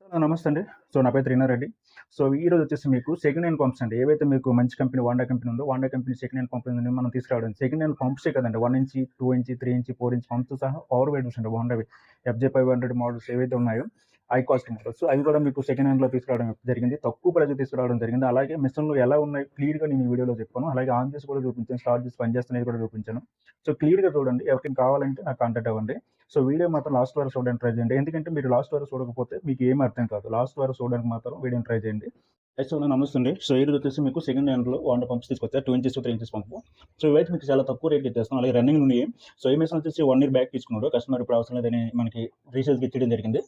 నమస్తే అండి. నా పేరు త్రినారెడ్డి. ఈరోజు వచ్చేసి మీకు సెకండ్ హ్యాండ్ పంప్స్ అండి. ఏవైతే మీకు మంచి కంపెనీ వాండా కంపెనీ ఉందో, Wanda company second hand pump నుండి మనం తీసుకురావడం. సెకండ్ హ్యాండ్ పంప్సే కదండీ. 1 ఇంచీ, 2 ఇంచీ, 3 ఇంచీ, 4 ఇంచీ పంప్స్‌తో సహా పవర్ వెయిటర్స్ అండి వాండావి. FJ500 మోడల్స్ ఏవైతే ఉన్నాయో హై కాస్ట్ మోడల్స్ అవి కూడా మీకు సెకండ్ హ్యాండ్‌లో తీసుకురావడం జరిగింది. తక్కువ ప్రైస్‌కి తీసుకురావడం జరిగింది. అలాగే మిషన్‌లు ఎలా ఉన్నాయి క్లియర్‌గా నేను ఈ వీడియోలో చెప్పాను. అలాగే ఆన్ చేసి కూడా చూపించాను. స్టార్ట్ చేసి పనిచేస్తున్నాయి కూడా చూపించాను. క్లియర్‌గా చూడండి. ఎవరికైనా కావాలంటే నాకు కాంటాక్ట్ అవ్వండి. వీడియో మాత్రం లాస్ట్ వరకు చూడడానికి ట్రై చేయండి. ఎందుకంటే మీరు లాస్ట్ వరకు చూడకపోతే మీకు ఏమి అర్థం కాదు. లాస్ట్ వరకు చూడడానికి మాత్రం వీడియోని ట్రై చేయండి. నమస్తే అండి. ఈరోజు వచ్చేసి మీకు సెకండ్ హ్యాండ్‌లో వాండా పంప్స్ తీసుకొచ్చా. 2 ఇంచెస్, 3 ఇంచెస్ పంపు. ఇవైతే మీకు చాలా తక్కువ రేట్‌కి ఇచ్చేస్తాం. అలాగే రన్నింగ్ ఉన్నాయి. ఈ మెషిన్ వచ్చేసి 1 ఇయర్ బ్యాక్ తీసుకున్నాడు. కస్టమర్ ఇప్పుడు అవసరం లేదని మనకి రీసేల్‌కి ఇచ్చేయడం జరిగింది.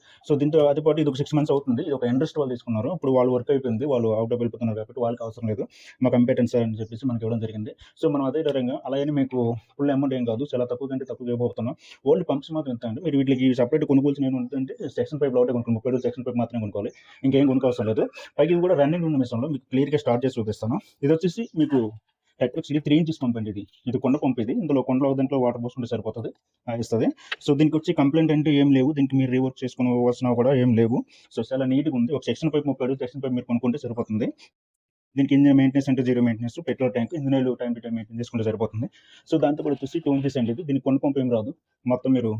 దీంతో అది పాటు ఇది ఒక 6 మంత్స్ అవుతుంది. ఇది ఒక ఇండస్ట్రీ వాళ్ళు తీసుకున్నారు. ఇప్పుడు వాళ్ళు వర్క్ అయిపోయింది. వాళ్ళు అవుట్ ఆఫ్ వెళ్ళిపోతున్నారు కాబట్టి వాళ్ళకి అవసరం లేదు. మా కంపెటెన్స్ అని చెప్పేసి మనకి ఇవ్వడం జరిగింది. మనం అదే విధంగా అలాగని మీకు ఫుల్ అమౌంట్ ఏం కాదు. చాలా తక్కువ కంటే తక్కువ ఇవ్వబోతున్నాం. ఓన్లీ పంప్స్ మాత్రం ఎంత అంటే మీరు వీటికి సెపరేట్ కొనుగోలు చేయడం ఏంటంటే సెక్షన్ పైప్‌లు ఒకటే కొనుక్కోండి. 32 సెక్షన్ పైప్ మాత్రమే కొనుక్కోవాలి. ఇంకేం కొనుక్కోవసరం లేదు. పైకి ఇది కూడా రన్నింగ్ ఉన్న మెషిన్‌లో మీకు క్లియర్‌గా స్టార్ట్ చేసి చూపిస్తాను. ఇది వచ్చేసి మీకు టెక్నిక్స్ ఇది 3 ఇంచెస్ పంప్ అండి. ఇది కుండ పంప్. ఇందులో కుండలో దాంట్లో వాటర్ పోసుకుంటే సరిపోతుంది. ఇస్తుంది. దీనికి వచ్చి కంప్లైంట్ అంటే ఏం లేవు. దీనికి మీరు రీవర్క్ చేసుకోవాల్సిన కూడా ఏం లేవు. చాలా నీట్‌గా ఉంది. ఒక సెక్షన్ పైప్ 32 సెక్షన్ పైప్ మీరు కొనుక్కుంటే సరిపోతుంది. దీనికి ఇంజిన్ మెయింటెనెన్స్ అంటే zero maintenance. Petrol tank, engine oil time to time maintain చేసుకుంటే సరిపోతుంది. దాంతో పాటు వచ్చేసి 2 ఇంచెస్ అండి ఇది. దీనికి కుండ పంప్ ఏం రాదు. మొత్తం మీరు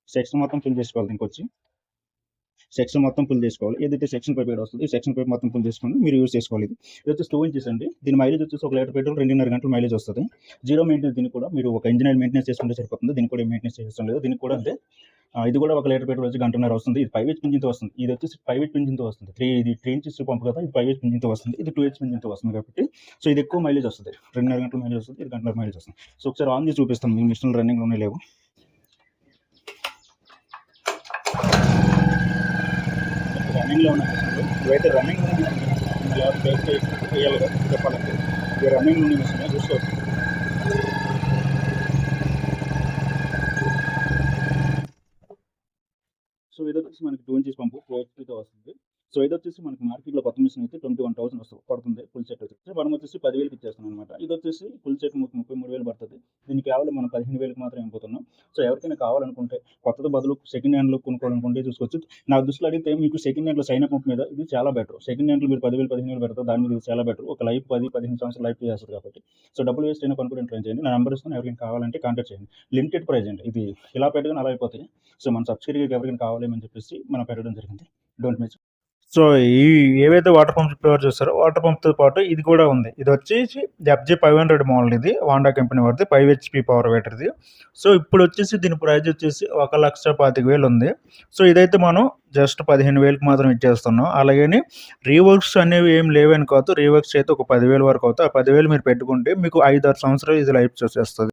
సెక్షన్ మొత్తం ఫిల్ చేసుకోవాలి. దీనికొచ్చి సెక్షన్ మొత్తం ఫుల్ చేసుకోవాలి. ఏదైతే సెక్షన్ పైప్ వస్తుంది ఈ సెక్షన్ పైప్ మొత్తం ఫుల్ చేసుకొని మీరు యూజ్ చేసుకోవాలి. ఇది వచ్చేసి 2 ఇంచెస్ అండి. దీని మైలేజ్ వచ్చేసి 1 లీటర్ పెట్రోల్ 2.5 గంటల మైలేజ్ వస్తుంది. Zero maintenance. దీనికి కూడా మీరు ఒక ఇంజిన్ ఆయిల్ మెయింటెనెన్స్ చేసుకుంటే సరిపోతుంది. దీనికి కూడా మెయింటెనెన్స్ చేయాల్సిన లేదు. దీనికి కూడా అంతే. ఇది కూడా 1 లీటర్ పెట్రోల్ వచ్చి గంటన్నర వస్తుంది. ఇది 5 హెచ్‌పి ఇంజిన్‌తో వస్తుంది. ఇది వచ్చేసి 5 హెచ్‌పి ఇంజిన్‌తో వస్తుంది. ఇది 3 ఇంచెస్ పంప్ కదా. ఇది 5 హెచ్‌పి ఇంజిన్‌తో వస్తుంది. ఇది 2 హెచ్‌పి ఇంజిన్‌తో వస్తుంది కాబట్టి ఇది ఎక్కువ మైలేజ్ వస్తుంది. 2.5 గంటల మైలేజ్ వస్తుంది. ఇది గంటన్నర మైలేజ్ వస్తుంది. ఒకసారి ఆన్ చేసి చూపిస్తాం. మీ మిషన్లు రన్నింగ్‌లో ఉన్నాయి లేవు. రన్నింగ్‌లో ఉన్న మిషన్లు ఇవైతే రన్నింగ్ ఉన్న మిషన్లు ఎలా బ్రేక్ చేయాలి చెప్పాలంటే ఈ రన్నింగ్ ఉన్న మిషన్ చూసుకోవచ్చు. ఇది వచ్చేసి మనకి 2 ఇంచెస్ పంపు 4 హెచ్‌పితో వస్తుంది. ఇది వచ్చేసి మనకి మార్కెట్‌లో కొత్త మిషన్ అయితే 21,000 పడుతుంది. ఫుల్ సెట్ వచ్చేసి మనం వచ్చేసి 10,000కి ఇచ్చేస్తాం అనమాట. ఇది వచ్చేసి ఫుల్ సెట్ 33,000 పడుతుంది. దీనికి కేవలం మనం 15,000కి మాత్రం అయిపోతున్నాం. ఎవరికైనా కావాలనుకుంటే కొత్తది బదులు సెకండ్ హ్యాండ్‌లో కొనుక్కోవాలనుకుంటే చూసుకోవచ్చు. నా దృష్టిలో అడిగితే మీకు సెకండ్ హ్యాండ్‌లో సైన్ పంప్ మీద ఇది చాలా బెటర్. సెకండ్ హ్యాండ్‌లో మీరు 10,000, 15,000 పెడతారు. దాని మీద ఇది చాలా బెటర్. ఒక లైఫ్ 10, 15 సంవత్సరాలు లైఫ్ చేస్తుంది కాబట్టి డబ్బులు వేస్ట్ అయినా కొనుక్కోవడం ట్రై చేయండి. నా నెంబర్ ఇస్తాను. ఎవరికైనా కావాలంటే కాంటాక్ట్ చేయండి. లిమిటెడ్ ప్రైస్ అండి. ఇది ఇలా పెట్టగానే అలా అయిపోతాయి. మన సబ్సిడీకి ఎవరికైనా కావాలేమని చెప్పేసి మనం పెట్టడం జరిగింది. Don't miss. ఈ ఏవైతే వాటర్ పంప్స్ ప్రిఫర్ చేస్తారో వాటర్ పంప్‌తో పాటు ఇది కూడా ఉంది. ఇది వచ్చేసి FJ500 మోడల్. ఇది వాండా కంపెనీ వాడిది 5 హెచ్‌పి పవర్ వెయిటర్‌ది. ఇప్పుడు వచ్చేసి దీని ప్రైస్ వచ్చేసి 1,25,000 ఉంది. ఇదైతే మనం జస్ట్ 15,000కి మాత్రం ఇచ్చేస్తున్నాం. అలాగని రీవర్క్స్ అనేవి ఏం లేవని కాదు. రీవర్క్స్ అయితే ఒక 10,000 వరకు అవుతాయి. ఆ 10,000 మీరు పెట్టుకుంటే మీకు 5, 6 సంవత్సరాలు ఇది లైఫ్ చూసేస్తుంది.